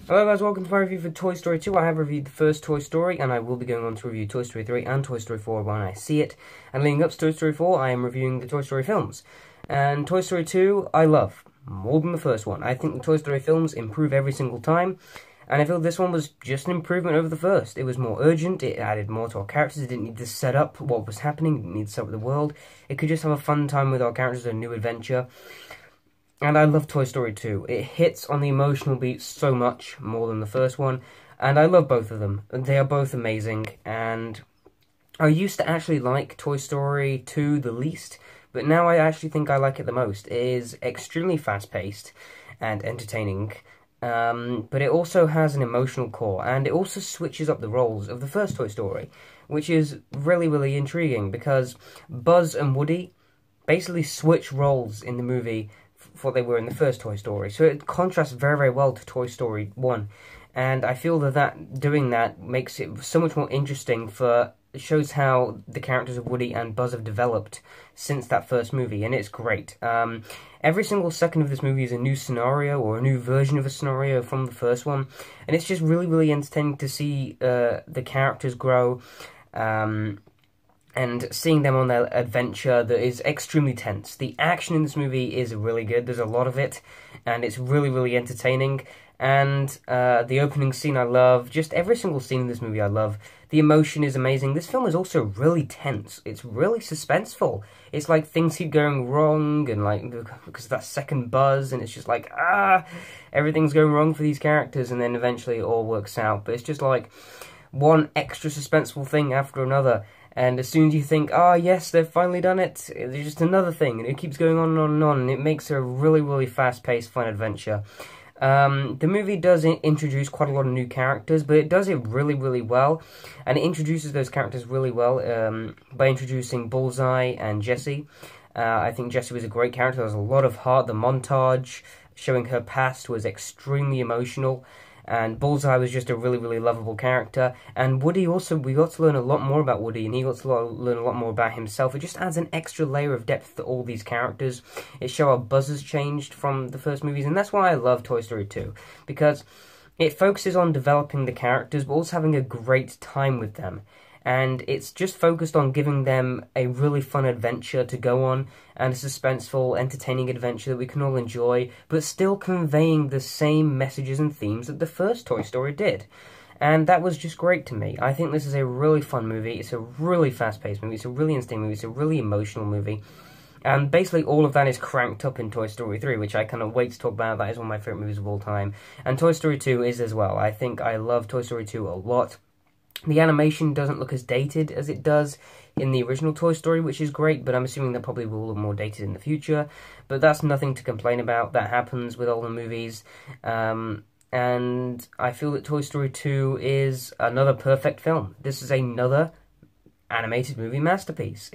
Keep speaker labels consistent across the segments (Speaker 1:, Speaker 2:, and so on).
Speaker 1: Hello guys, welcome to my review for Toy Story 2. I have reviewed the first Toy Story, and I will be going on to review Toy Story 3 and Toy Story 4 when I see it. And leading up to Toy Story 4, I am reviewing the Toy Story films. And Toy Story 2, I love, more than the first one. I think the Toy Story films improve every single time, and I feel this one was just an improvement over the first. It was more urgent, it added more to our characters, it didn't need to set up what was happening, it didn't need to set up the world. It could just have a fun time with our characters, a new adventure. And I love Toy Story 2. It hits on the emotional beats so much more than the first one. And I love both of them. They are both amazing. And I used to actually like Toy Story 2 the least. But now I actually think I like it the most. It is extremely fast-paced and entertaining. But it also has an emotional core. And it also switches up the roles of the first Toy Story. Which is really, really intriguing. Because Buzz and Woody basically switch roles in the movie what they were in the first Toy Story. So it contrasts very, very well to Toy Story 1. And I feel that doing that makes it so much more interesting it shows how the characters of Woody and Buzz have developed since that first movie, and it's great. Every single second of this movie is a new scenario, or a new version of a scenario from the first one, and it's just really, really entertaining to see the characters grow, and seeing them on their adventure that is extremely tense. The action in this movie is really good, there's a lot of it, and it's really, really entertaining. And the opening scene I love, just every single scene in this movie I love. The emotion is amazing. This film is also really tense, it's really suspenseful. It's like things keep going wrong, and like, because of that second buzz, and it's just like, everything's going wrong for these characters, and then eventually it all works out. But it's just like one extra suspenseful thing after another. And as soon as you think, yes, they've finally done it, there's just another thing, and it keeps going on and on and on, and it makes a really, really fast-paced, fun adventure. The movie does introduce quite a lot of new characters, but it does it really, really well, and it introduces those characters really well by introducing Bullseye and Jessie. I think Jessie was a great character. There was a lot of heart. The montage showing her past was extremely emotional. And Bullseye was just a really, really lovable character. And Woody also, we got to learn a lot more about Woody, and he got to learn a lot more about himself. It just adds an extra layer of depth to all these characters. It shows how Buzz has changed from the first movies, and that's why I love Toy Story 2. Because it focuses on developing the characters, but also having a great time with them. And it's just focused on giving them a really fun adventure to go on, and a suspenseful, entertaining adventure that we can all enjoy, but still conveying the same messages and themes that the first Toy Story did. And that was just great to me. I think this is a really fun movie, it's a really fast-paced movie, it's a really interesting movie, it's a really emotional movie. And basically all of that is cranked up in Toy Story 3, which I cannot wait to talk about. That is one of my favourite movies of all time. And Toy Story 2 is as well. I think I love Toy Story 2 a lot. The animation doesn't look as dated as it does in the original Toy Story, which is great, but I'm assuming that probably will look more dated in the future. But that's nothing to complain about. That happens with all the movies. And I feel that Toy Story 2 is another perfect film. This is another animated movie masterpiece.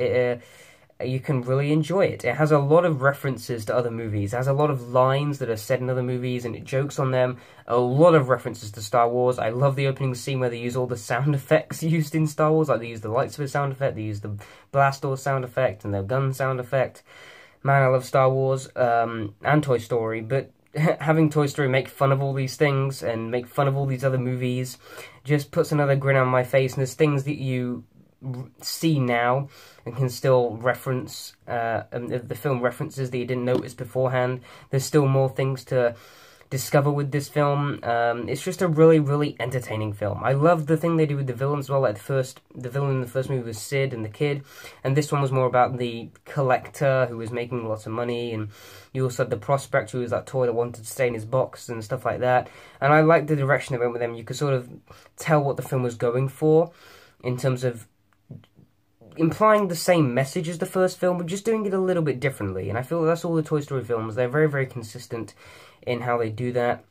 Speaker 1: You can really enjoy it. It has a lot of references to other movies. It has a lot of lines that are said in other movies, and it jokes on them. A lot of references to Star Wars. I love the opening scene where they use all the sound effects used in Star Wars. Like, they use the lightsaber sound effect, they use the blast door sound effect, and the gun sound effect. Man, I love Star Wars, and Toy Story, but having Toy Story make fun of all these things, and make fun of all these other movies, just puts another grin on my face, and there's things that you see now and can still reference, the film references that you didn't notice beforehand. There's still more things to discover with this film. It's just a really, really entertaining film. I love the thing they do with the villain as well. Like the villain in the first movie was Sid and the kid, and this one was more about the collector who was making lots of money, and you also had the prospector who was that toy that wanted to stay in his box and stuff like that. And I liked the direction they went with them. You could sort of tell what the film was going for in terms of implying the same message as the first film, but just doing it a little bit differently. And I feel that's all the Toy Story films. They're very, very consistent in how they do that.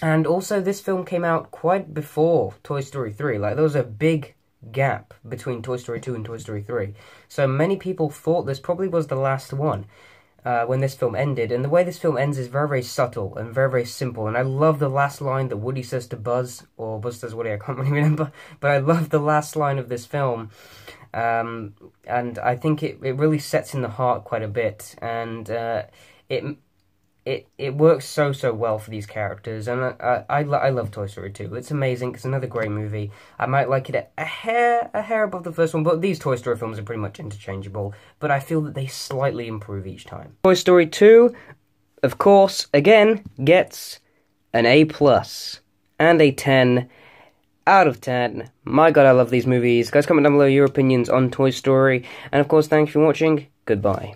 Speaker 1: And also, this film came out quite before Toy Story 3. Like, there was a big gap between Toy Story 2 and Toy Story 3. So many people thought this probably was the last one when this film ended. And the way this film ends is very, very subtle and very, very simple. And I love the last line that Woody says to Buzz, or Buzz says Woody, I can't really remember. But I love the last line of this film. And I think it really sets in the heart quite a bit, and it it works so well for these characters, and I love Toy Story 2. It's amazing. It's another great movie. I might like it a hair above the first one, but these Toy Story films are pretty much interchangeable. But I feel that they slightly improve each time. Toy Story 2, of course, again gets an A+ and a 10 out of 10. My god, I love these movies. Guys, comment down below your opinions on Toy Story, and of course, thanks for watching. Goodbye.